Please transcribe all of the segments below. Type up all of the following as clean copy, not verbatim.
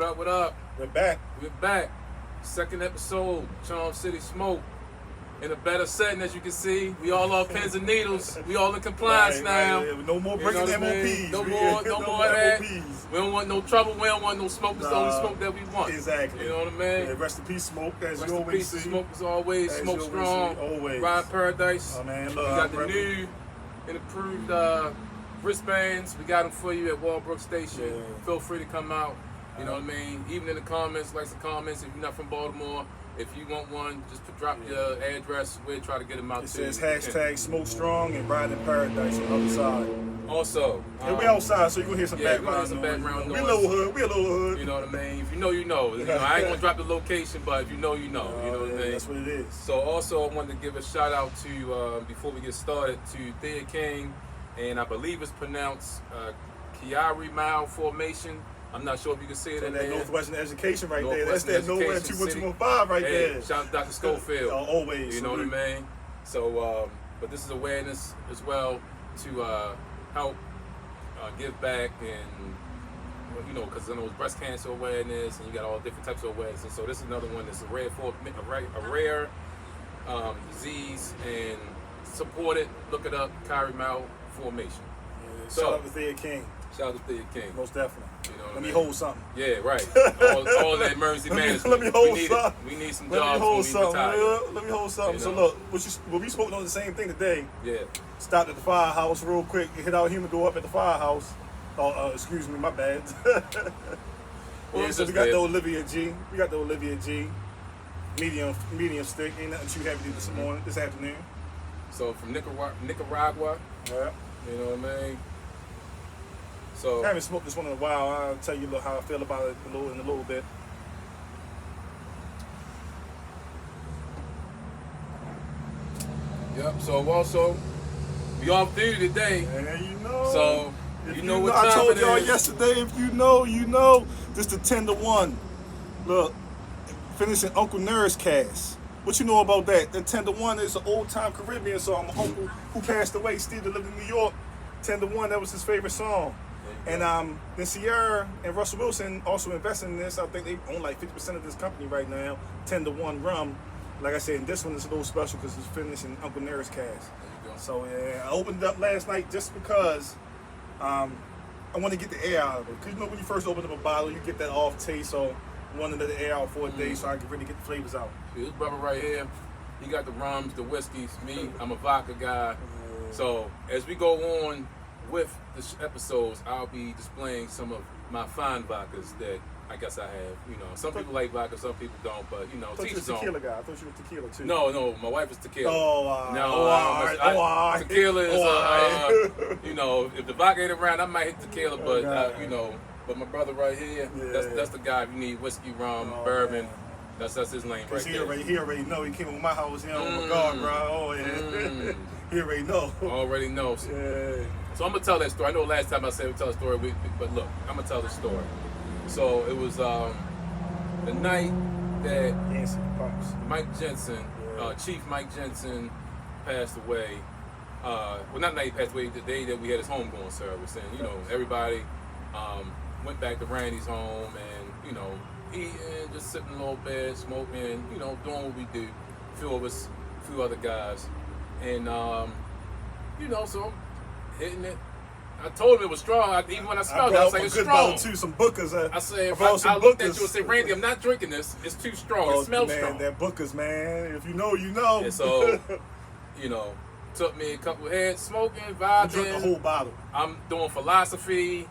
What up, what up? We're back. We're back. Second episode, Charm City Smoke. In a better setting, as you can see. We all off pins and needles. We all in compliance now. Right. No more breaking MOPs. No more of that. We don't want no trouble. We don't want no smoke. It's the only smoke that we want. Exactly. You know what I mean? Yeah, rest in peace, Smoke, as rest you in always peace, see. Smoke as always. As Smoke you strong. always. Ride Paradise. Oh, man. We got the new and improved wristbands. We got them for you at Walbrook Station. Yeah. Feel free to come out. You know what I mean? Even in the comments, like the comments, if you're not from Baltimore, if you want one, just drop your address. We'll try to get them out It to you. says hashtag Smoke Strong and Ride Paradise on the other side. Also, and we outside, so you're going to hear some background noise. We a little hood. We a little hood. You know what I mean? If you know, you know. You know, I ain't going to drop the location, but if you know, you know. You know what I mean? That's what it is. So also, I wanted to give a shout out to, before we get started, to Thea King, and I believe it's pronounced Kiari Mile Formation. I'm not sure if you can see it in that there. Northwestern Education right there. That's Northwestern that Nowhere Education 21215 right there. Shout out to Dr. Schofield. Always. You know what I mean? So, but this is awareness as well to help give back and, you know, because I know it's breast cancer awareness and you got all different types of awareness. And so this is another one that's a rare disease, and support it. Look it up, Kyrie Mouth Formation. Yeah, shout out to Thea King. Shout out to Thea King. Most definitely. You know Let me hold something. Yeah, right. All that emergency management. Let me hold something. We need some Let jobs. me hold something. Let me hold something. You know? So look, we spoke on the same thing today. Yeah. Stopped at the firehouse real quick. Hit our humidor up at the firehouse. Excuse me, my bad. So we got the Olivia G. Medium stick. Ain't nothing too heavy this afternoon. So from Nicaragua. Yeah. You know what I mean? So I haven't smoked this one in a while. I'll tell you how I feel about it in a little bit. Yep. So also, we off duty today. And you know. So you know what time I told y'all it is. yesterday. If you know, you know. This the 10-1. Look, finishing Uncle Nerd's cast. What you know about that? The 10-1 is an old time Caribbean song. My uncle who passed away, Steve, that lived in New York. 10-1. That was his favorite song. And then Sierra and Russell Wilson also invested in this. I think they own like 50% of this company right now. 10-1 rum. Like I said, and this one is a little special because it's finishing Uncle Nerd's cast. So yeah, I opened it up last night just because I want to get the air out of it. Because you know when you first open up a bottle, you get that off taste. So I wanted to let the air out for a day so I can really get the flavors out. This brother right here, he got the rums, the whiskeys. Me, I'm a vodka guy. So as we go on with the episodes, I'll be displaying some of my fine vodkas that I guess I have. You know, some people like vodka, some people don't. But you know, I thought you was a tequila guy. I thought you were tequila too. No, my wife is tequila. Tequila is you know, if the vodka ain't around, I might hit tequila. But you know, but my brother right here, that's the guy. If you need whiskey, rum, bourbon. Man. That's his lane right there. He already know. He came to my house. You know, oh my God, bro. Oh yeah. He already know. Already knows. Yeah. So I'm gonna tell that story. I know last time I said we tell a story, but look, I'm gonna tell the story. So it was the night that Mike Jensen, Chief Mike Jensen, passed away. Well, not the night he passed away, the day that we had his homegoing service, and you know everybody went back to Randy's home, and you know eating, just sitting in a little bed, smoking, you know, doing what we do. A few of us, a few other guys, and you know, so I'm hitting it. I told him it was strong. Even when I smelled it, I was like, it's strong. Too, some Bookers. I said, I looked at you and said, Randy, I'm not drinking this. It's too strong. It smells strong. That Bookers, man. If you know, you know. And so, you know, took me a couple of heads, smoking, vibing. You drank the whole bottle. I'm doing philosophy.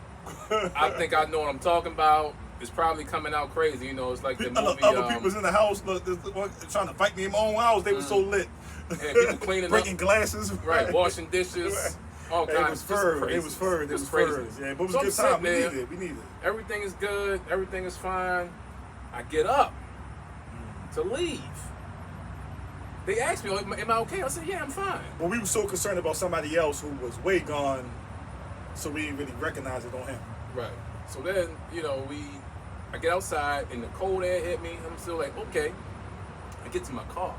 I think I know what I'm talking about. It's probably coming out crazy. You know, it's like the movie. Other people was in the house trying to fight me in my own house. They were so lit. Yeah, people cleaning breaking glasses. Right, washing dishes. All kinds. It was fur. Yeah, but it was a good time. We needed it. Everything is good. Everything is fine. I get up to leave. They asked me, am I okay? I said, yeah, I'm fine. Well, we were so concerned about somebody else who was way gone, so we didn't really recognize it on him. Right. So then, you know, I get outside and the cold air hit me. I'm still like, okay. I get to my car.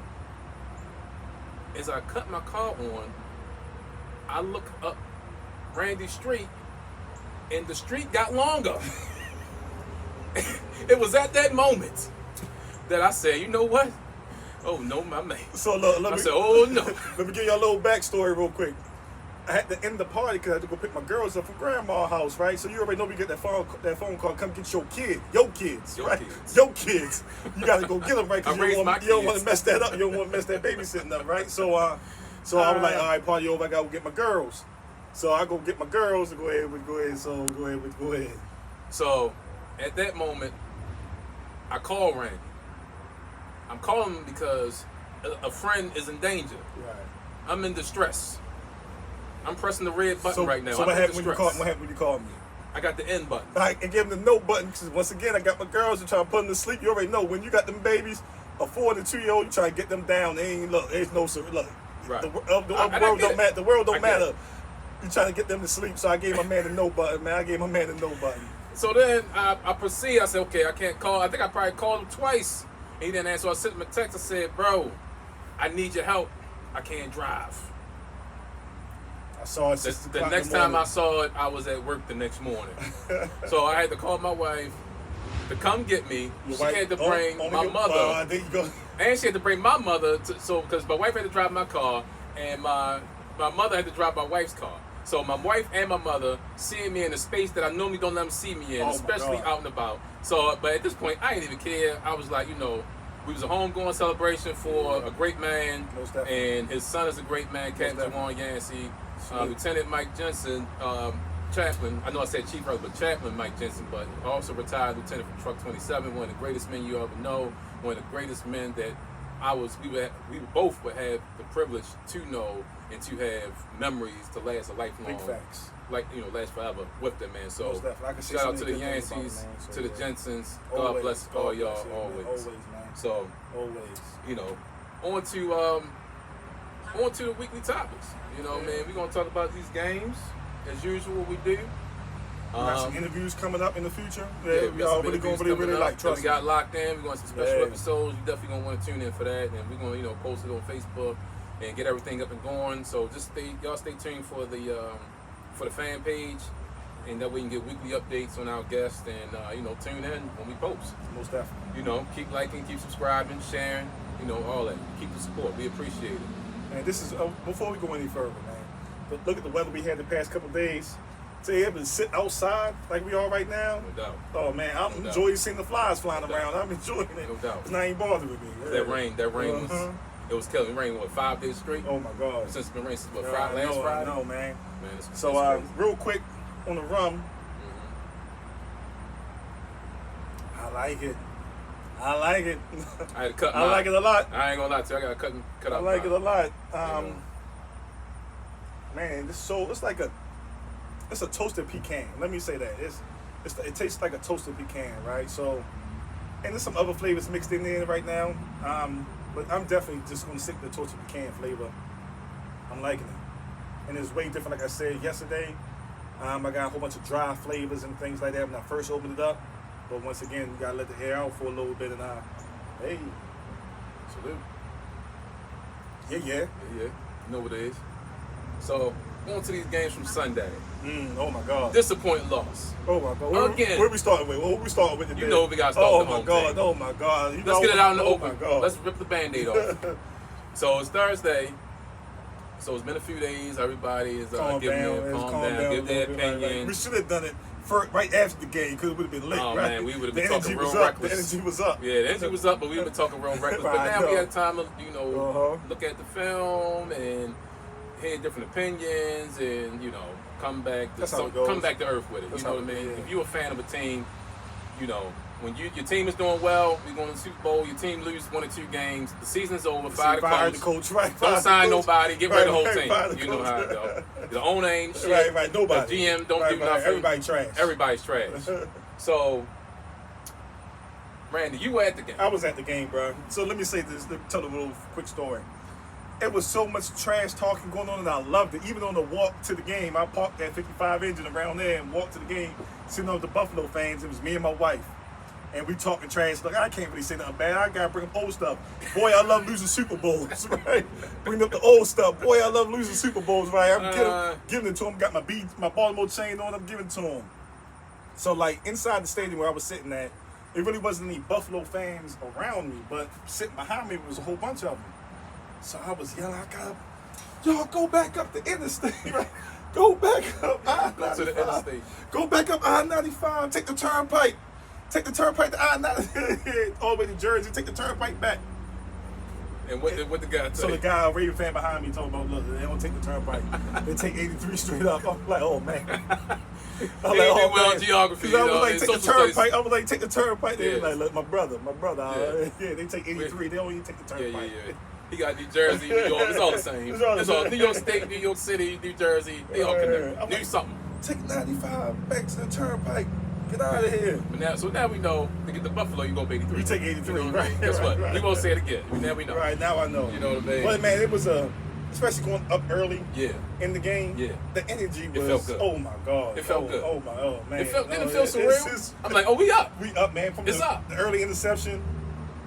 As I cut my car on, I look up Randy Street, and the street got longer. it was at that moment that I said, you know what? Oh no, my man. So look, I said, oh no. Let me give you a little backstory real quick. I had to end the party because I had to go pick my girls up from grandma's house, right? So you already know we get that phone call, come get your kids, right? Your kids. You got to go get them, right? Because you don't want to mess that up. You don't want to mess that babysitting up, right? So I was like, all right, party over. I got to get my girls. So I go get my girls and go ahead. So at that moment, I call Randy. I'm calling him because a friend is in danger. Right. I'm in distress. I'm pressing the red button right now. So what happened when you called me? I got the N button. I gave him the no button because once again I got my girls and trying to put them to sleep. You already know when you got them babies, a 4 and a 2-year-old, you try to get them down. They ain't look. There's no look. Right. The world don't matter. The world don't matter. You trying to get them to sleep. So I gave my man the no button, man. I gave my man the no button. So then I proceed. I said, okay, I can't call. I think I probably called him twice. And he didn't answer. So I sent him a text. I said, bro, I need your help. I can't drive. I saw it the next time I saw it, I was at work the next morning. So I had to call my wife to come get me. She had to bring my mother. There you go. And she had to bring my mother because my wife had to drive my car and my mother had to drive my wife's car. So my wife and my mother seeing me in a space that I normally don't let them see me in, especially out and about. So, but at this point, I didn't even care. I was like, we was a homegoing celebration for a great man, and his son is a great man, Captain Juwan Yancey. Lieutenant Mike Jensen, chaplain, I know I said chief, but chaplain Mike Jensen, but also retired lieutenant from Truck 27, one of the greatest men you ever know, one of the greatest men that we both would have the privilege to know and to have memories to last a lifelong. Big facts. Last forever with them, man. So shout out to the Yanceys, to the Jensens. God bless all y'all always. Always, man. So on to the weekly topics. Man, we're gonna talk about these games as usual. We do. We got some interviews coming up in the future. Yeah, we all really like. Trust me. We got locked in. We're going to some special episodes. You definitely gonna want to tune in for that, and we're gonna post it on Facebook and get everything up and going. So just stay tuned for the fan page, and that way you can get weekly updates on our guests and tune in when we post. Most definitely. Keep liking, keep subscribing, sharing. All that. Keep the support. We appreciate it. And this is before we go any further, man. But look at the weather we had the past couple of days. To be able to sit outside like we are right now. No doubt. Oh man, I'm enjoying seeing the flies flying around. I'm enjoying it. No doubt. It's not even bothering me. That rain was killing. It rained 5 days straight. Oh my God. Since it's been raining since last Friday. No man. So real quick on the rum. I like it. I had to cut. I like it a lot. I ain't gonna lie to you. I gotta cut out. I like it a lot. Man, it's a toasted pecan. Let me say that. It tastes like a toasted pecan, right? So, and there's some other flavors mixed in there right now. But I'm definitely just gonna stick to the toasted pecan flavor. I'm liking it, and it's way different. Like I said yesterday, I got a whole bunch of dry flavors and things like that when I first opened it up. But once again, you gotta let the air out for a little bit, and hey, salute. Yeah. You know what it is. So, on to these games from Sunday. Oh my God. Disappointing loss. Oh my God. Again. Where we starting with? What we starting with today? We gotta start with the home team. Oh my God. Let's get it out in the open. My God. Let's rip the Band-Aid off. So it's Thursday. So it's been a few days. Everybody is calm down, give their opinion. We should have done it right after the game because it would have been lit. Oh right? Man, we would have been talking real reckless. The energy was up. Yeah, the energy was up, but we would have been talking real reckless. But now we had time to, look at the film and hear different opinions and come back to earth with it. That's you know what I mean? Yeah. If you're a fan of a team, when your team is doing well, we're going to the Super Bowl, your team loses 1 or 2 games, the season's over, fire the coach. Right? Don't sign nobody, get rid of the whole team. You know how it goes. The owner ain't shit. Right, nobody. The GM don't do nothing. Everybody's trash. So, Randy, you were at the game. I was at the game, bro. So let me say this, tell a little quick story. It was so much trash talking going on, and I loved it. Even on the walk to the game, I parked that 55 engine around there and walked to the game, sitting on with the Buffalo fans. It was me and my wife. And we talking trash. Look, I can't really say nothing bad. I gotta bring up old stuff. Boy, I love losing Super Bowls, right? Bring up the old stuff. Boy, I love losing Super Bowls, right? I'm giving it to him. Got my Baltimore chain on. I'm giving it to him. So, like, inside the stadium where I was sitting at, it really wasn't any Buffalo fans around me, but sitting behind me was a whole bunch of them. So I was yelling, y'all go back up the interstate, right? Go back up I-95. Go to the interstate. Go back up I-95. Take the turnpike. Take the turnpike to I-95 all the way to Jersey. Take the turnpike back. And what the guy tell So you? the guy, a Raven fan behind me, told me, look, they don't take the turnpike. They take 83 straight up. I'm like, oh, man. He did well in geography. I was like, take the turnpike. Studies. I was like, take the turnpike. They Yeah. were like, look, my brother. Yeah. They take 83. They don't even take the turnpike. Yeah. He got New Jersey, New York. It's all the same. It's all New York State, New York City, New Jersey. They all connected. I'm Do like, something. Take 95 back to the turnpike. Get out of here. But now we know to get to Buffalo, you go 83. You take 83, You know what I mean? right? Guess what? Right. We won't say it again. Now we know. Right, now I know. You know what I mean? But, man, it was especially going up early Yeah. in the game. Yeah. The energy was, felt good. oh, my God. It felt good. Oh, man. Didn't it No, feel surreal? I'm like, oh, we up. We up, man. From It's the up. early interception.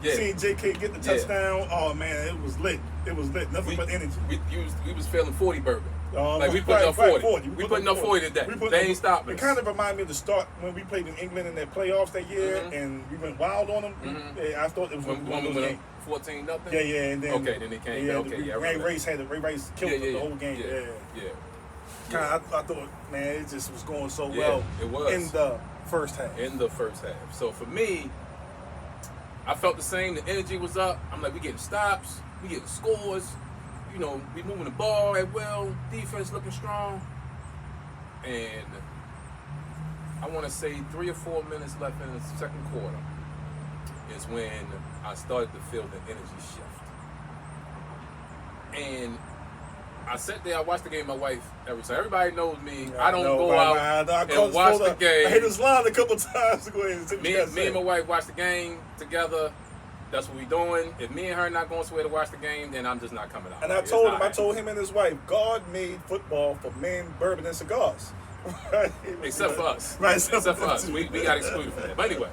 Yeah. Seeing JK get the touchdown. Oh, man, it was lit. It was lit. Nothing but energy. We was feeling 40 Bourbon. Like we putting up 40. We putting putting up 40 today. They ain't stopping It us. kind of reminded me of the start when we played in England in their playoffs that year, and we went wild on them. Yeah, I thought it was When one of we those went games. up 14 nothing. Yeah, and then then they came. Okay, yeah. I Ray remember. Rice killed them the whole game. Yeah. Kind of, I thought, man, it just was going so Yeah, well. it was. In the first half. In the first half. So for me, I felt the same. The energy was up. I'm like, we getting stops, we getting scores. You know, we moving the ball at will. Defense looking strong. And I want to say 3 or 4 minutes left in the second quarter is when I started to feel the energy shift. And I sat there, I watched the game with my wife so everybody knows me. I don't go out and watch the game. I hit this line a couple times to go ahead and me and my wife watch the game together. That's what we doing. If me and her not going somewhere to watch the game, then I'm just not coming out. And I told him and his wife, God made football for men, bourbon, and cigars. Right? Except for us. Right, Except for us. We got excluded from that. But anyway.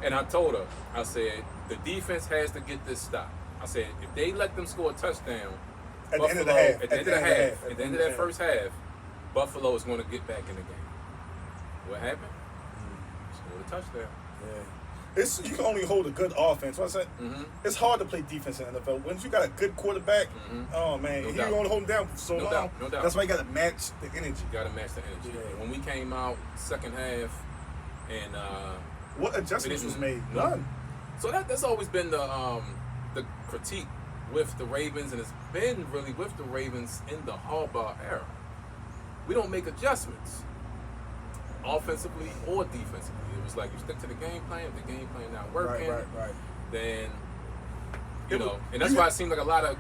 And I told her, I said, the defense has to get this stop. I said, if they let them score a touchdown, at the end of the half. At the end of that first half, Buffalo is going to get back in the game. What happened? Scored a touchdown. Yeah. You can only hold a good offense. What I said, it's hard to play defense in the NFL. Once you got a good quarterback, oh man, you only hold him down for so long. No doubt. That's why you got to match the energy. You got to match the energy. Yeah. When we came out second half, and what adjustments was made? None. So that's always been the critique with the Ravens, and it's been really with the Ravens in the Harbaugh era. We don't make adjustments, offensively or defensively. It was like you stick to the game plan. If the game plan not working, right. then and that's why it seems like a lot of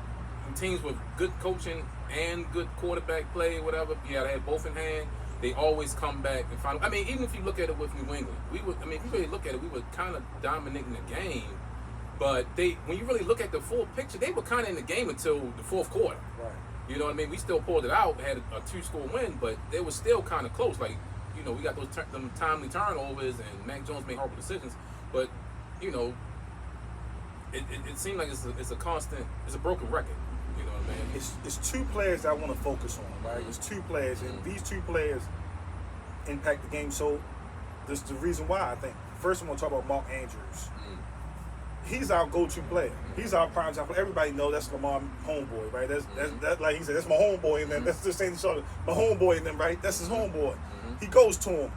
teams with good coaching and good quarterback play, whatever. You gotta have both in hand. They always come back and find. I mean, even if you look at it with New England, if you really look at it, we were kind of dominating the game. But when you really look at the full picture, they were kind of in the game until the fourth quarter. Right. You know what I mean? We still pulled it out, had a 2-score win, but they were still kind of close. Like, we got those them timely turnovers, and Mac Jones made horrible decisions. But, it seemed like it's a constant, it's a broken record. You know what I mean? It's two players that I want to focus on, right? It's two players, and these two players impact the game. So, this is the reason why I think. First, I'm going to talk about Mark Andrews. He's our go-to player. He's our prime time player. Everybody knows that's Lamar homeboy, right? That's like he said, that's my homeboy, and then that's just saying my homeboy, and then right, that's his homeboy. He goes to him.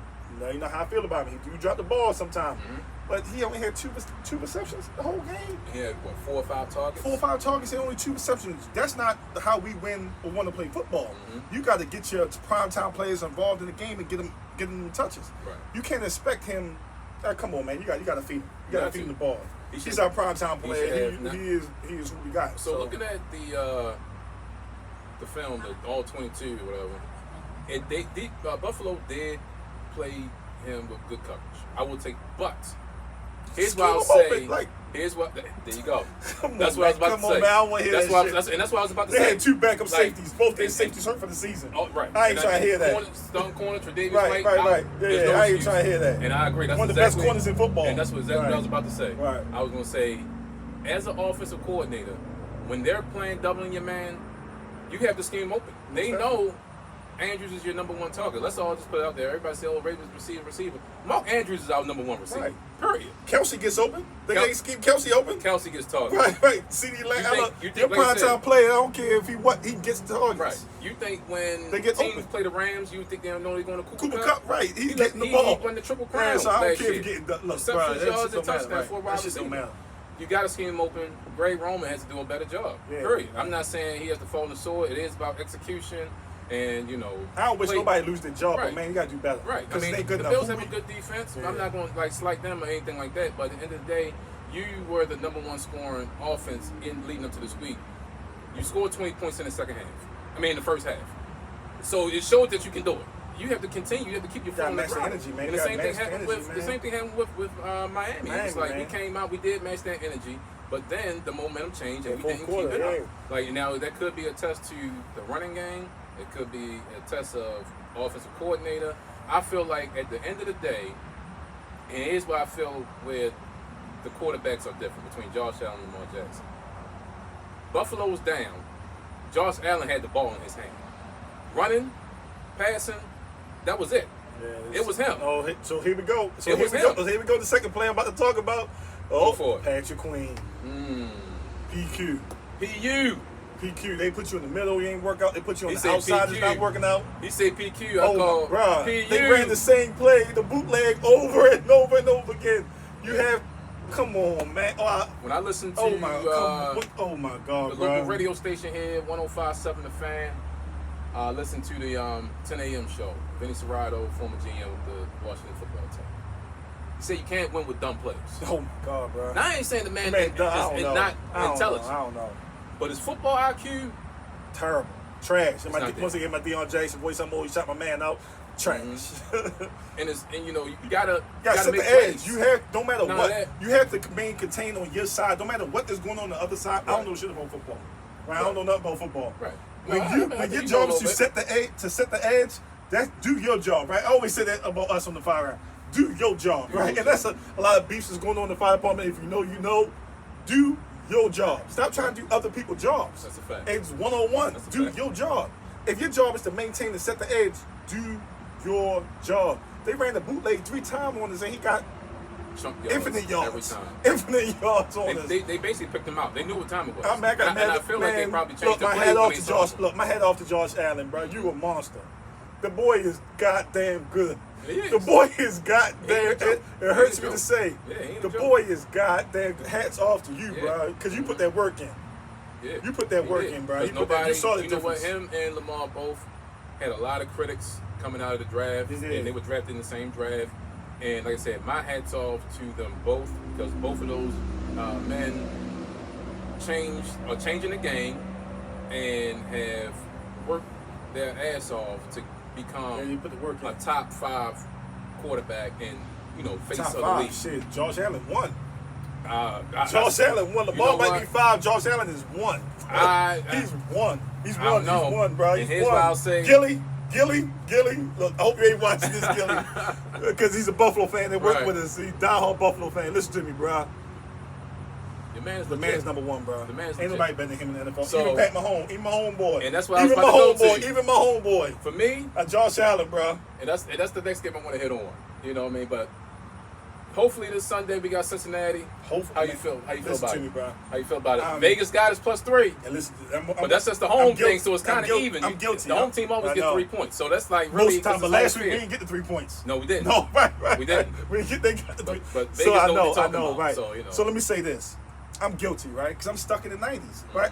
You know how I feel about him. He do drop the ball sometimes, but he only had two receptions the whole game. He had 4 or 5 targets. 4 or 5 targets and only 2 receptions. That's not how we win or want to play football. You got to get your prime time players involved in the game and get them touches. Right. You can't expect him. Come on, man. You got to feed him. You got to feed him the ball. He's our primetime player. He is who we got. So looking at the film, the all 22 or whatever, Buffalo did play him with good coverage. I will take, but here's what I'll say. Here's what. There you go. That's what I was about to say. Man, I don't want to hear that shit. And that's what I was about to say. They had 2 backup safeties. Both their safeties hurt for the season. Oh, right. I ain't trying to hear that. Stone corner, Tre'Davious White. Right. Yeah, I ain't trying to hear that. And I agree. That's one of the best corners in football. And that's exactly what I was about to say. Right. I was going to say, as an offensive coordinator, when they're playing doubling your man, you have to scheme open. They know, Andrews is your number one target. Let's all just put it out there. Everybody say, "Oh, Ravens receiver." Mark Andrews is our number one receiver. Right. Period. Kelsey gets open. They keep Kelsey open. Kelsey gets targeted. Right. CD Lamb. Your like prime time player. I don't care if he gets targets. Right. You think when they get teams open. play the Rams, you think they don't know they're going to Cooper Cup? Right. He's getting the ball. He won the Triple Crown. So I don't care if year. he's getting look, receptions, yards, and touchdowns for a wide receiver. That shit don't matter. You got to scheme him open. Greg Roman has to do a better job. Yeah. Period. I'm not saying he has to fall on the sword. It is about execution. And, I don't wish nobody lose their job, but man, you got to do better. Right. Because the Bills have a good defense. Yeah. I'm not going to slight them or anything like that. But at the end of the day, you were the number one scoring offense leading up to this week. You scored 20 points in the second half. In the first half. So it showed that you can do it. You have to continue. You have to keep your foot on the ground. Energy, man. And the same thing happened with Miami. It's like we came out, we did match that energy, but then the momentum changed and we didn't keep it up. Like now, that could be a test to the running game. It could be a test of offensive coordinator. I feel like at the end of the day, and here's why I feel where the quarterbacks are different between Josh Allen and Lamar Jackson. Buffalo was down. Josh Allen had the ball in his hand. Running, passing, that was it. Yeah, it was him. Oh, so here we go. Here we go. The second play I'm about to talk about. Patrick Queen. PQ. PQ. They put you in the middle. You ain't work out. They put you on the outside. It's not working out. He said PQ. I called PQ. They ran the same play, the bootleg, over and over and over again. You have. Come on, man. When I listen to oh my God, the local radio station here, 105.7 The Fan. Listen to the 10 a.m. show. Vinny Serrato, former GM of the Washington football team. He said you can't win with dumb players. Oh my God, bro. Now I ain't saying the man is not intelligent. I don't know. But his football IQ, terrible, trash. Once again, my Deion Jackson voice, I'm always shot my man out. Trash. And you gotta set make the edge. plays. You have no matter what. You have to remain contained on your side. No matter what is going on the other side. Right. I don't know shit about football. Right? I don't know nothing about football. Right. When your job is to set the edge, do your job, right? I always say that about us on the fire round. Do your job, right? And that's a lot of beefs that's going on in the fire department. If you know, you know. Do your job. Stop trying to do other people's jobs. That's a fact. It's one-on-one. Do your job. If your job is to maintain and set the edge, do your job. They ran the bootleg 3 times on us, and he got infinite yards. Every time. Infinite yards on us. They basically picked him out. They knew what time it was. I feel like they probably changed my head off to Josh Allen, bro. You a monster. The boy is goddamn good. The boy is goddamn. It hurts me to say. The boy is goddamn. Hats off to you, bro, because you put that work in. Yeah, you put that work in, bro. You saw the difference. Him and Lamar both had a lot of critics coming out of the draft, and they were drafted in the same draft. And like I said, my hat's off to them both, because both of those men are changing the game and have worked their ass off to become a top 5 quarterback and face top of the 5. league. Shit, Josh Allen won. Josh Allen won. Lamar might be 5. Josh Allen is 1. He's won. He's won, bro. He's here's won. why I'll say Gilly. Look, I hope you ain't watching this, Gilly, because he's a Buffalo fan that worked with us. He's a diehard Buffalo fan. Listen to me, bro. The man's number 1, bro. Ain't nobody better than him in the NFL. Even Pat Mahomes, even my homeboy. And that's what I was about to go to. Even my homeboy. For me, Josh Allen, bro. And that's the next game I want to hit on. You know what I mean? But hopefully this Sunday we got Cincinnati. Hopefully. How you feel about to me, bro. How you feel about it? Vegas got us +3. And listen, but that's just the home thing, so it's kind of even. I'm guilty. The home team always gets 3 points, so that's like really. Most of the time, but last week we didn't get the 3 points. No, we didn't. No, right. We didn't. They got the 3. But Vegas so I know, right. So, so let me say this. I'm guilty, right? Because I'm stuck in the 90s, right?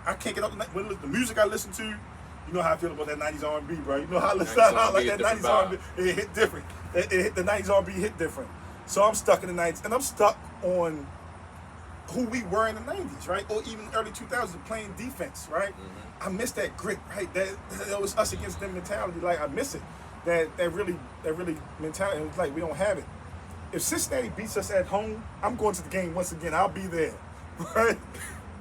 I can't get up the music I listen to. You know how I feel about that 90s R&B, bro. You know how I like that 90s R&B. It hit different. The 90s R&B hit different. So I'm stuck in the 90s, and I'm stuck on who we were in the 90s, right? Or even early 2000s playing defense, right? Mm-hmm. I miss that grit, right? That was us against them mentality. Like, I miss it. That really mentality. It was like, we don't have it. If Cincinnati beats us at home, I'm going to the game once again. I'll be there, right?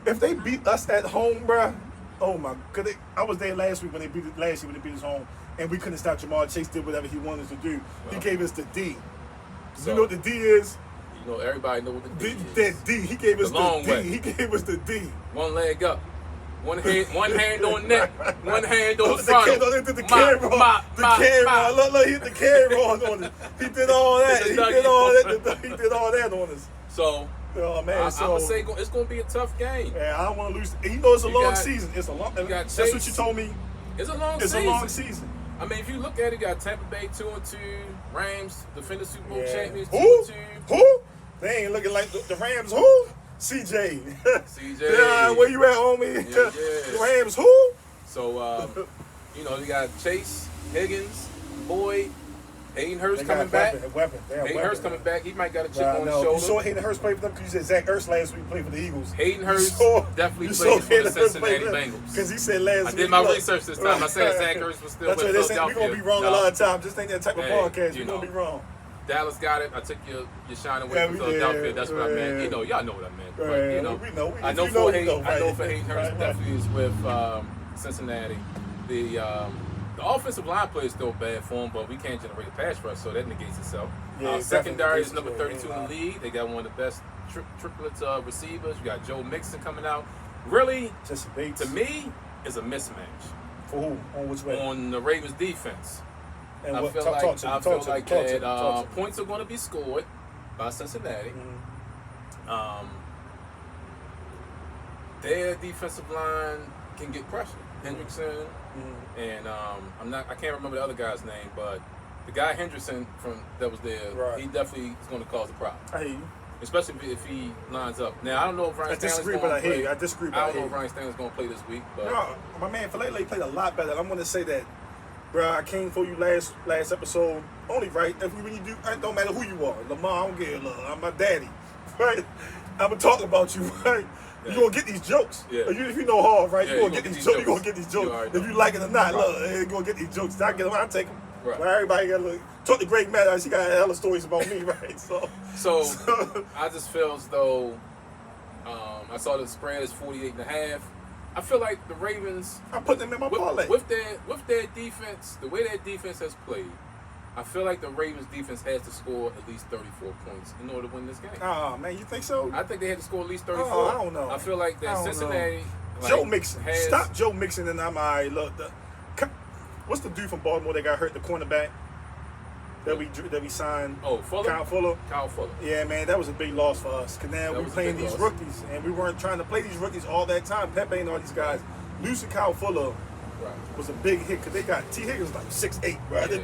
If they beat us at home, bro, oh my, I was there last week when they beat us home, and we couldn't stop Jamar Chase. Did whatever he wanted to do. He gave us the D. So, you know what the D is? You know, everybody know what the D is. That D. He gave us the long D. way. He gave us the D. One leg up. One hand on neck, one hand on The frontal. camera. Look, he hit the camera on us. He did all that. He did all that on us. So, oh man, I'm gonna say it's gonna be a tough game. Yeah, I don't want to lose. You know, it's a long season. It's a long. That's what you told me. It's a long season. It's a long season. I mean, if you look at it, you got Tampa Bay 2-2, Rams defending Super Bowl champions 2-2. Who? They ain't looking like the Rams. Who? CJ. Yeah, where you at, homie? Yeah. The Rams. Who? So, you know, you got Chase, Higgins, Boyd, Hayden Hurst coming back. Hayden Hurst coming back. He might got a chip on his shoulder. You saw Hayden Hurst play for them because you said Zach Ertz last week played for the Eagles. Hayden Hurst definitely played for the Cincinnati Bengals. Because he said last week. I did my research this time. I said Zach Ertz was still with Philadelphia. We're going to be wrong a lot of times. Just think that type of podcast. We're going to be wrong. Dallas got it. I took your shine away from Philadelphia. That's what I meant. You know, y'all know what I meant. But, you know, we know. I know for Hayden Hurst definitely is with Cincinnati. The offensive line play is still bad for him, but we can't generate a pass rush, so that negates itself. Secondary is number 32 in the league. They got one of the best triplets receivers. You got Joe Mixon coming out. Really, to me, is a mismatch. For who? On which way? On the Ravens defense. And I feel like that points are going to be scored by Cincinnati. Their defensive line can get pressure. Hendrickson and I can't remember the other guy's name, but the guy Hendrickson that was there, he definitely is going to cause a problem. I hear you. Especially if he lines up. Now I don't know if Ryan Stanley's going to play. I don't know if Ryan Stanley's going to play this week, but no, my man Falele played a lot better. I'm going to say that. Bro, I came for you last episode. Only right. When you do, it don't matter who you are. Lamar, I don't care. Look, I'm my daddy. Right? I'm going to talk about you, right? You're going to get these jokes. Yeah. If you know hard, right? You're going to get these jokes. You're going to get these jokes. If you like it or not, look, you're going to get these jokes. I get them, I take them. Right. Well, everybody got to look. Talk to Greg Matt. She got hella stories about me, right? So I just feel as though I saw the spread is 48.5. I feel like the Ravens. I put them in my parlay. With their defense, the way their defense has played, I feel like the Ravens defense has to score at least 34 points in order to win this game. Oh man, you think so? I think they had to score at least 34. Oh, I don't know. I feel like that Cincinnati. Joe Mixon. Stop Joe Mixon and I'm all right. Look, what's the dude from Baltimore that got hurt? The cornerback that we signed. Oh, Fuller. Kyle Fuller. Yeah, man, that was a big loss for us. Cause now we're playing these rookies, and we weren't trying to play these rookies all that time. Pepe and all these guys. Losing Kyle Fuller was a big hit because they got T. Higgins like 6'8", bro. The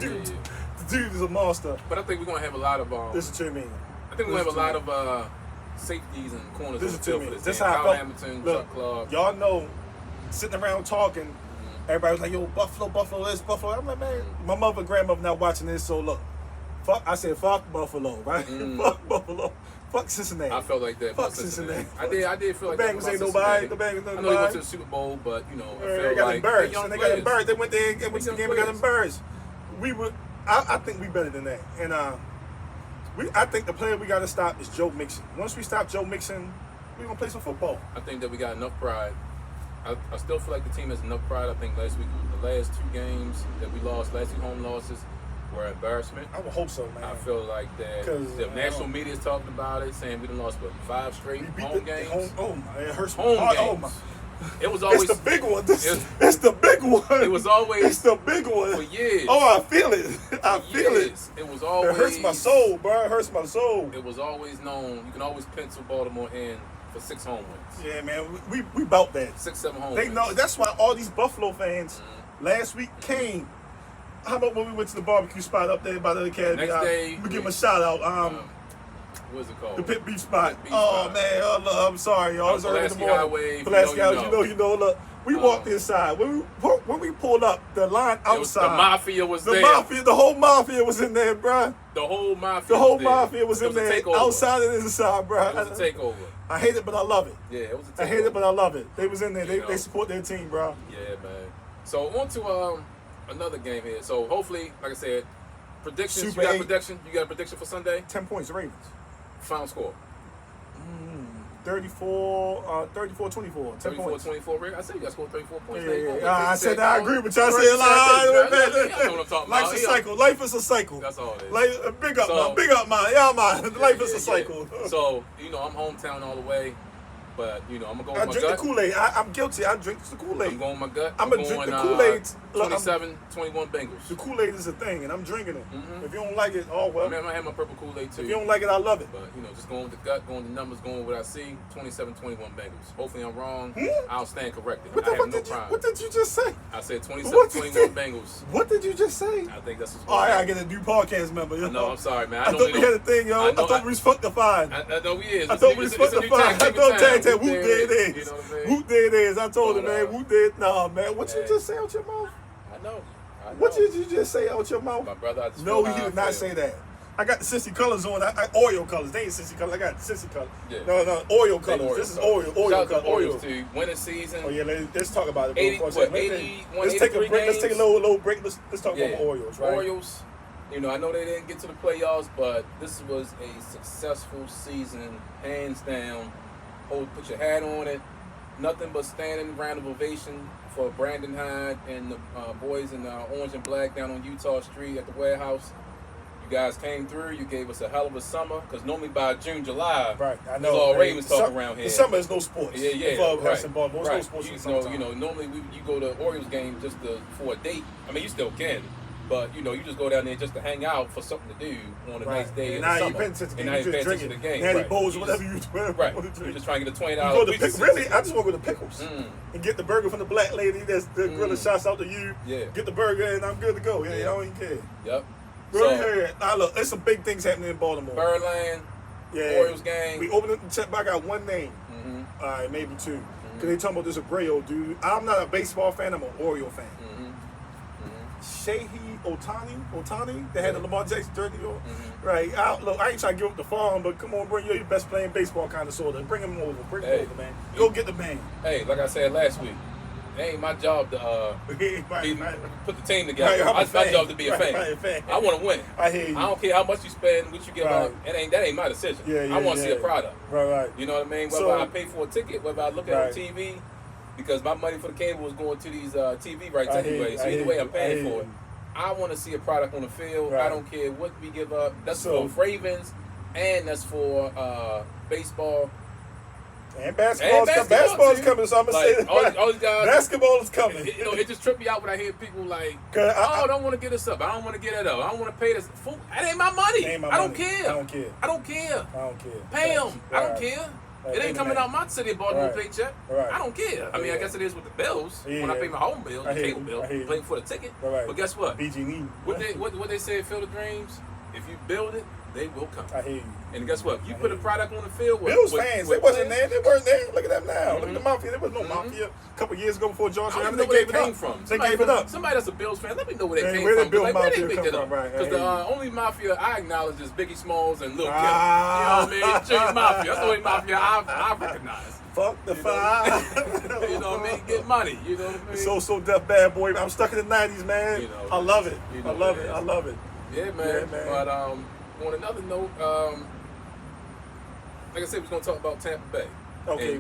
dude is a monster. But I think we're gonna have a lot of. Listen to me. I think we're gonna have a lot of safeties and corners. Listen to me. This is how I Kyle felt. Hamilton, Look, Chuck Clark. Y'all know, sitting around talking. Everybody was like, yo, Buffalo, this, Buffalo. I'm like, man, my mother and grandmother not watching this, so look. I said, fuck Buffalo, right? Fuck Buffalo. Fuck Cincinnati. I felt like that. Fuck Cincinnati. I did feel like that. The Bengals ain't nobody. The Bengals ain't nobody. I know they went to the Super Bowl, but, you know, I feel they got like embarrassed. They got embarrassed. They went there and went to the game and got embarrassed. I think we better than that. And I think the player we got to stop is Joe Mixon. Once we stop Joe Mixon, we're going to play some football. I think that we got enough pride. I still feel like the team has enough pride. I think the last two games that we lost, last two home losses, were an embarrassment. I would hope so, man. I feel like that the national media is talking about it, saying we done lost 5 straight home games. It hurts my home heart. games. Oh my. It was always it's the big one. It's the big one. It was always it's the big one for years. Oh, I feel it. I feel it. It was always. It hurts my soul, bro. It hurts my soul. It was always known. You can always pencil Baltimore in for 6 home wins. Yeah, man. We bout that. 6, 7 home wins. They know. That's why all these Buffalo fans last week came. How about when we went to the barbecue spot up there by the academy? Next day, we give them a shout out. What's it called? The Pit Beef Spot. Man, I'm sorry, y'all. It's early in the morning. Pulaski Highway. You know. Look, we walked inside. When we pulled up, the line outside. The mafia was there. The whole mafia was in there, bro. The whole mafia was in there. Outside and inside, bro. It was a takeover. I hate it, but I love it. Yeah, it was a takeover. I hate it, but I love it. They was in there. They support their team, bro. Yeah, man. So on to another game here. So hopefully, like I said, predictions. Super you got a prediction for Sunday? 10 points, Ravens. Final score. 34-24. 34-24. I said you got to score 34 points. Yeah. I said that. I agree with you. I said, life is a cycle. Life is a cycle. That's all it is. Big up, man. Yeah, man. Life is a cycle. So, I'm hometown all the way. But, you know, I'm going to go I with my drink gut. the Kool-Aid. I'm guilty. I drink the Kool-Aid. I'm going with my gut. I'm going to drink the Kool-Aid. 27-21 Bengals. The Kool-Aid is a thing, and I'm drinking it. Mm-hmm. If you don't like it, oh well. I mean, I might have my purple Kool-Aid too. If you don't like it, I love it. But, you know, just going with the gut, going with the numbers, going with what I see, 27-21 Bengals. Hopefully I'm wrong. I'll stand corrected. I have no problem. What did you just say? I said 27-21 Bengals. What did you just say? I think that's what's Oh, I gotta get a new podcast member. You know? No, I'm sorry, man. I thought we had a thing, yo. I thought we was fucking I know we is. I thought we was fucking fine. I thought tag. Whoop, there it is. You know what I mean? Whoop, there it is. I told him, man. Whoop, there. Nah, man. What you just say out your mouth? I know. What did you just say out your mouth? My brother, I just No, he did not say that. I got the sissy colors on. Oil colors. They ain't sissy colors. I got sissy colors. Yeah. No, oil colors. This is oil. Oil colors. Oil. To winter season. Oh yeah, let's talk about it. 80, what, 80, let's take a break. Let's take a little break. Let's talk about the Orioles, right? Orioles. You know, I know they didn't get to the playoffs, but this was a successful season, hands down. Put your hat on it. Nothing but standing round of ovation for Brandon Hyde and the boys in orange and black down on Utah Street at the warehouse. You guys came through. You gave us a hell of a summer because normally by June, July, right? I know. There's all Ravens talk around here. The summer is no sports. Yeah, right. Baltimore, right. No sports. You know, normally you go to Orioles game just for a date. I mean, you still can. But, you know, you just go down there just to hang out for something to do on a nice day in the summer. Now you're paying attention to the game. And now you're paying attention to the game. Natty Bowls, whatever you Right. You're just trying to get a $20. Really, I just want to go to Pickles and get the burger from the black lady that's the grilling. Shouts out to you. Yeah. Get the burger and I'm good to go. Yeah, I don't even care. Yep. Now look, there's some big things happening in Baltimore. Birdland, Orioles game. We opened up the check back. I got one name. All right, maybe two. Because they talking about this a gray old dude. I'm not a baseball fan. I'm an Oriole fan. Shohei Ohtani, they had the Lamar Jackson jersey on. Right. Look, I ain't trying to give up the farm, but come on, bring your best playing baseball kind of sort of. Bring him over. Bring him over, man. Go get the man. Hey, like I said last week, it ain't my job to put the team together. Right, my job to be a fan. Right. I want to win. I hear you. I don't care how much you spend, what you give up. That ain't my decision. I want to see a product. Right. You know what I mean? Whether I pay for a ticket, whether I look at it on TV, because my money for the cable was going to these TV rights anyway. So either way, I'm paying for it. I want to see a product on the field. I don't care what we give up. That's for Ravens, and that's for baseball. And basketball is coming, so I'm going to say that. All these guys, basketball is coming. You know, it just tripped me out when I hear people like, I don't want to get this up. I don't want to get it up. I don't want to pay this. That ain't my money. I don't care. I don't care. Pay them. I don't care. It ain't coming out my city of Baltimore paycheck. I don't care. I mean, I guess it is with the bills. When I pay my home bill, the cable bill, paying for the ticket. But guess what? BG&E. What they say, Field of Dreams, if you build it, they will come. I hear you. And guess what? You put a product on the field with Bills fans, they wasn't there. They weren't there. Look at them now. Look at the Mafia. There was no Mafia a couple years ago before Johnson. I don't know where they came from. They gave it up. Somebody that's a Bills fan, let me know where they came where from. Where they picked it up. Because the only Mafia I acknowledge is Biggie Smalls and Lil Kim. You know what I mean? Junior Mafia. That's the only Mafia I recognize. Fuck the five. You know what I mean? Get money. You know what I mean? So deaf bad boy. I'm stuck in the 90s, man. You know, I love it. I love it. Yeah, man. But on another note, like I said, we're going to talk about Tampa Bay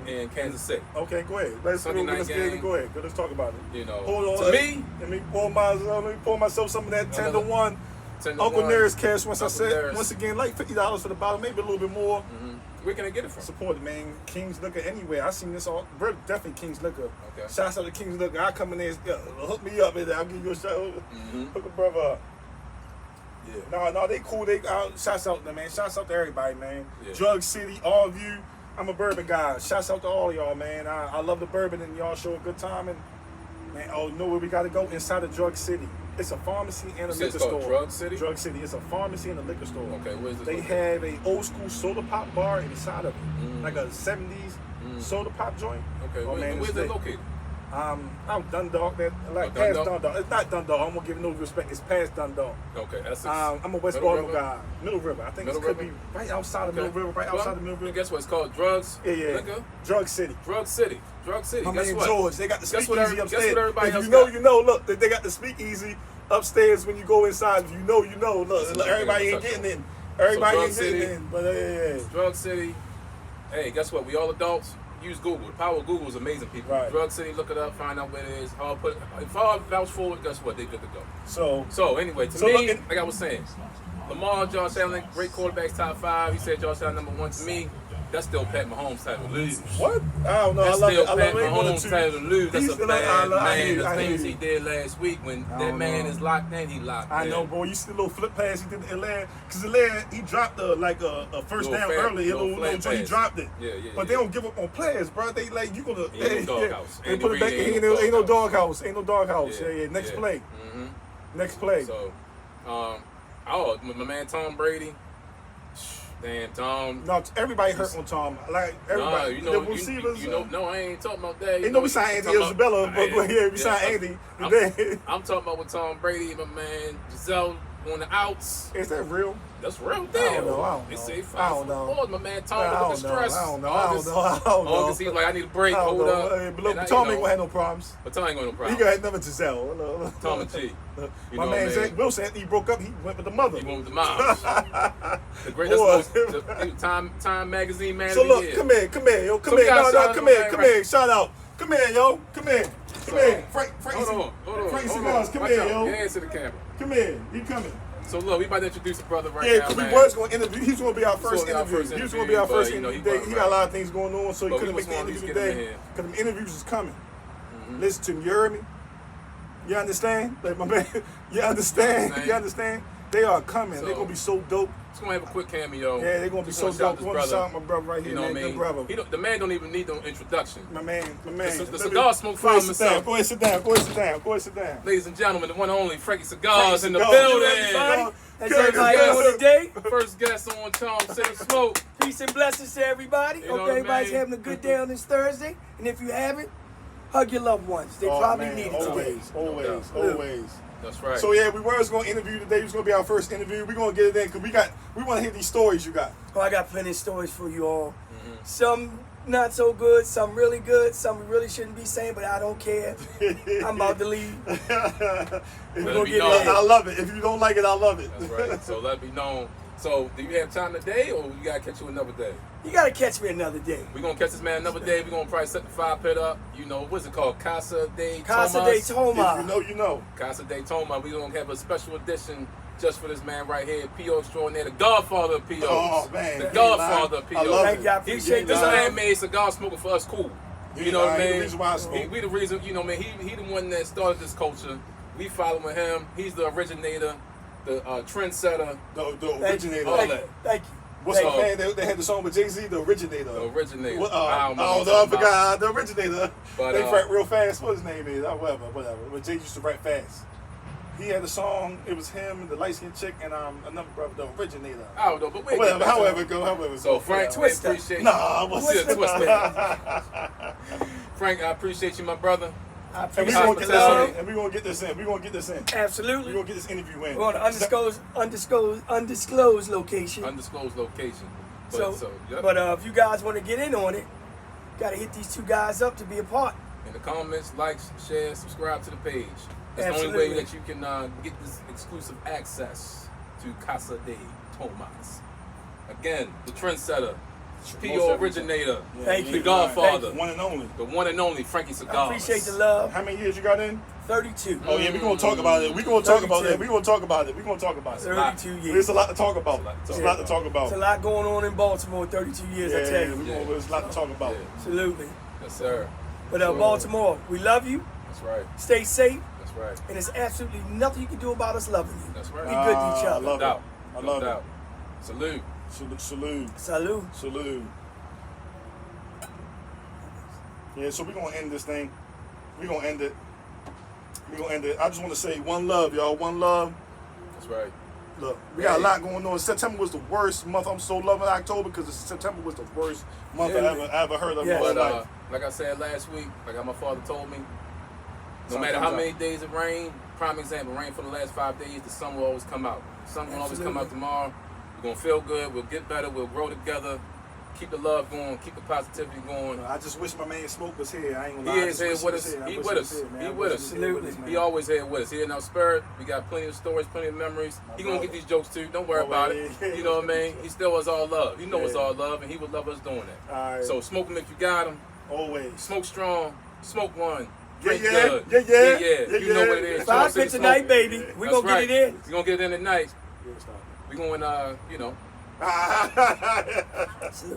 and Kansas City. Okay, go ahead. Let's go ahead. Let's talk about it. You know, hold on. To me, let me pour myself some of that 10-1 Uncle Nearest cash. Once again, like $50 for the bottle, maybe a little bit more. Where can I get it from? Support it, man. King's Liquor anywhere. I seen this all. Definitely King's Liquor. Okay. Shouts out to King's Liquor. I come in there, hook me up, and I'll give you a shout. Hook a brother up. Yeah. No, they cool. Shouts out to them, man. Shouts out to everybody, man. Yeah. Drug City, all of you. I'm a bourbon guy. Shouts out to all of y'all, man. I love the bourbon, and y'all show a good time. And man, know where we got to go? Inside of Drug City. It's a pharmacy and a liquor store. Drug City? Drug City. It's a pharmacy and a liquor store. Okay, where's this? They have a old school soda pop bar inside of it, like a '70s soda pop joint. Okay, where's it located? Out Dundalk. Past Dundalk. It's not Dundalk. I'm gonna give no respect. It's past Dundalk. Okay, that's. I'm a West Baltimore guy. Middle River. I think it could be right outside of Middle River. Right outside of Middle River. Guess what? It's called Drugs. Yeah. Liquor? Drug City. Drug City. My guess man what? George. They got the speakeasy upstairs. Guess what everybody else you know. Look, they got the speakeasy upstairs when you go inside. If you know. Look, everybody ain't getting in. Everybody ain't getting in. But yeah. Drug City. Hey, guess what? We all adults. Use Google. The power of Google is amazing, people. Right. Drug City, look it up, find out where it is. If I vouch for it, guess what? They good to go. So anyway, to me, like I was saying, Lamar, Josh Allen, great quarterbacks, top 5. He said Josh Allen #1 to me. That's still Pat Mahomes type of lose. What? I don't know. That's I love still it. I Pat love it. Mahomes type of lose. That's He's a still- bad I man. hear The you. things he did last week when that man is locked in, he locked in. I know, bro. You see the little flip pass he did to Atlanta? Because Atlanta, he dropped a first down early. He dropped it. Yeah. But they don't give up on players, bro. They like, you gonna... Ain't no doghouse. They put it back in. Ain't no doghouse. Ain't no doghouse. Yeah. Next play. Mm-hmm. Next play. So, my man Tom Brady. Damn, Tom. No, everybody hurt on Tom. Like, everybody. Nah, the receivers. no, I ain't talking about that. Ain't no, we signed Andy Isabella, but yeah, we signed Andy. I'm talking about with Tom Brady, my man Giselle on the outs. Is that real? That's real deal. I don't know. They say I don't know. 5 my man Tom with the stress. I don't know. August, he's like, I need a break. Hold up. But look, Tom ain't gonna have no problems. But Tom ain't gonna have no problems. He gonna have another Giselle. Tom and G. My man Zach Wilson, after he broke up, he went with the mother. He went with the mom. The greatest Time Magazine man. So look, come here, yo, come here. No, come here. Shout out. Come here, yo. Come here. Frank. Hold on. Frank Cigars, come here, yo. Hands to the camera. Come here. He coming. So look, we about to introduce a brother right yeah, now, because man. we was going to interview. He was going to be our first interview. He was going to be our first interview today. He got a lot of things going on, so he couldn't make the interview today. Because the interviews is coming. Listen to me, you heard me? You understand? Like, my man, you understand? They are coming. They're going to be so dope. Just going to have a quick cameo. Yeah, they're going to be so dope. I want to shout out my brother right here, man. Good brother. The man don't even need no introduction. My man. The cigar smoke found himself. Go ahead, sit down. Ladies and gentlemen, the one and only Franky Cigars in the building. How's everybody doing today? First guest on Charm City Smoke. Peace and blessings to everybody. You know Hope everybody's what I mean? having a good day on this Thursday. And if you haven't, hug your loved ones. They probably need it today. Always. That's right. So yeah, we were going to interview today. It was going to be our first interview. We're going to get it in because we want to hear these stories you got. Oh, I got plenty of stories for you all. Some not so good, some really good, some we really shouldn't be saying, but I don't care. I'm about to leave. I love it. If you don't like it, I love it. That's right. So let me know. So do you have time today, or you gotta catch you another day? You gotta catch me another day. We're gonna catch this man another day. We're gonna probably set the fire pit up. You know, what's it called? Casa de Tomas. If you know. Casa de Toma. We're gonna have a special edition just for this man right here, P.O. Extraordinaire, the godfather of P.O.s. Oh, man. The godfather of P.O.s. Thank you, I appreciate This that. man made cigar smoking for us cool. You know what I mean? The reason why I smoke. We the reason, you know, man, he the one that started this culture. We following him. He's the originator, the trendsetter. The originator. All that. Thank you. What's up, man? They had the song with Jay-Z, the originator. The originator. I forgot the originator. But, they rap real fast. What his name is? Whatever. But Jay used to rap fast. He had a song. It was him and the light-skinned chick and another brother, the originator. I don't know, but wait. However it go. So Frank, I appreciate you. Nah, what's it? Frank, I appreciate you, my brother. I And we're appreciate gonna get this in. We're gonna get this in. Absolutely. We're gonna get this interview in. We're on an undisclosed location. Undisclosed location. But if you guys want to get in on it, gotta hit these two guys up to be a part. In the comments, like, share, subscribe to the page. That's the only way that you can get this exclusive access to Casa de Tomas. Again, the trendsetter, P.O. originator, the godfather, one and only, the one and only Franky Cigars. I appreciate the love. How many years you got in? 32. Oh yeah, we're gonna talk about it. We're gonna talk about it. 32 years. There's a lot to talk about. There's a lot to talk about. There's a lot going on in Baltimore. 32 years, I tell you. There's a lot to talk about. Yeah. Absolutely. Yes, sir. But Baltimore, we love you. That's right. Stay safe. That's right. And there's absolutely nothing you can do about us loving you. That's right. Be good to each other. I love it. I love it. Salute. Salute. Yeah, so we're gonna end this thing. We're gonna end it. I just want to say one love, y'all. One love. That's right. Look, we got a lot going on. September was the worst month. I'm so loving October because September was the worst month I ever heard of in my life. Like I said last week, like how my father told me, no matter how many days it rained, prime example, rain for the last 5 days, the sun will always come out. The sun will always come out tomorrow. We're going to feel good. We'll get better. We'll grow together. Keep the love going. Keep the positivity going. I just wish my man Smoke was here. I ain't gonna He lie. is here with us. He with us. He with us. He always here with us. He in our spirit. We got plenty of stories, plenty of memories. He gonna get these jokes too. Don't worry about it. You know what I mean? He still was all love. He know it's all love, and he would love us doing that. All right. So smoke him if you got him. Always. Smoke strong. Smoke one. Yeah. You know what it is. 5 pit tonight, baby. We gonna get it in. We gonna get it in tonight. We going, Salute.